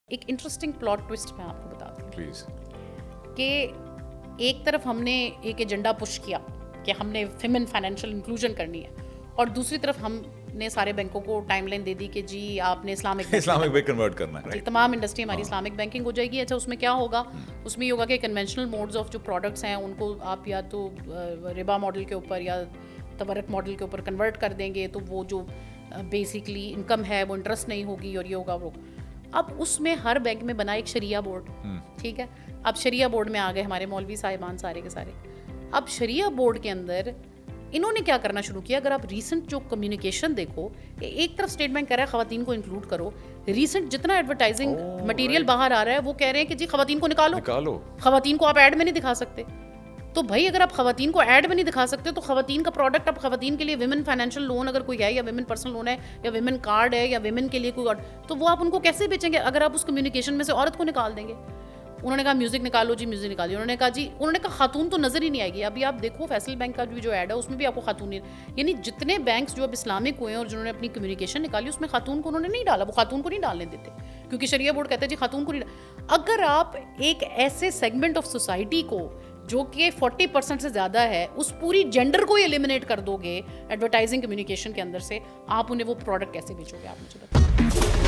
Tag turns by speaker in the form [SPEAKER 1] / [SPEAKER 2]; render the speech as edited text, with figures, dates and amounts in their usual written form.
[SPEAKER 1] ایک interesting plot toast میں آپ کو بتاتی ہوں
[SPEAKER 2] پلیز.
[SPEAKER 1] کہ ایک طرف ہم نے ایک ایجنڈا پش کیا کہ ہم نے ویمن فائنینشیل انکلوژن کرنی ہے، اور دوسری طرف ہم نے سارے بینکوں کو ٹائم لائن دے دی کہ جی آپ نے اسلامک
[SPEAKER 2] بینک کنورٹ کرنا ہے.
[SPEAKER 1] تمام انڈسٹری ہماری اسلامک بینکنگ ہو جائے گی. اچھا، اس میں کیا ہوگا؟ اس میں یہ ہوگا کہ کنونشنل موڈز آف جو پروڈکٹس ہیں ان کو آپ یا تو ربا ماڈل کے اوپر یا تورق ماڈل کے اوپر کنورٹ کر دیں گے، تو وہ جو بیسکلی انکم ہے وہ انٹرسٹ نہیں ہوگی اور یہ ہوگا وہ. اب اس میں ہر بینک میں بنا ایک شریعہ بورڈ، ٹھیک ہے. اب شریعہ بورڈ میں آ گئے ہمارے مولوی صاحبان سارے کے سارے. اب شریعہ بورڈ کے اندر انہوں نے کیا کرنا شروع کیا؟ اگر آپ ریسنٹ جو کمیونیکیشن دیکھو، ایک طرف اسٹیٹ بینک کہہ رہا ہے خواتین کو انکلوڈ کرو، ریسنٹ جتنا ایڈورٹائزنگ مٹیریل باہر آ رہا ہے وہ کہہ رہے ہیں کہ جی خواتین کو نکالو، خواتین کو آپ ایڈ میں نہیں دکھا سکتے. تو بھائی اگر آپ خواتین کو ایڈ میں نہیں دکھا سکتے تو خواتین کا پروڈکٹ، اب خواتین کے لیے ویمن فائنینشیل لون اگر کوئی ہے، یا ویمن پرسنل لون ہے، یا ویمن کارڈ ہے، یا ویمن کے لیے کوئی اور، تو وہ آپ ان کو کیسے بیچیں گے اگر آپ اس کمیونیکیشن میں سے عورت کو نکال دیں گے؟ انہوں نے کہا میوزک نکالو جی، میوزک نکالی. انہوں نے کہا خاتون تو نظر ہی نہیں آئے گی. ابھی آپ دیکھو فیصل بینک کا جو ایڈ ہے اس میں بھی آپ کو خاتون نہیں، یعنی جتنے بینکس جو اب اسلامک ہوئے ہیں اور جنہوں نے اپنی کمیونیکیشن نکالی اس میں خاتون کو انہوں نے نہیں ڈالا. وہ خاتون کو نہیں ڈالنے دیتے کیونکہ شریعہ بورڈ کہتا ہے جی خاتون کو نہیں. اگر آپ ایک ایسے سیگمنٹ آف سوسائٹی کو جو کہ 40% سے زیادہ ہے، اس پوری جینڈر کو ایلیمنیٹ کر دو گے ایڈورٹائزنگ کمیونیکیشن کے اندر سے، آپ انہیں وہ پروڈکٹ کیسے بیچو گے؟ آپ مجھے بتائیں.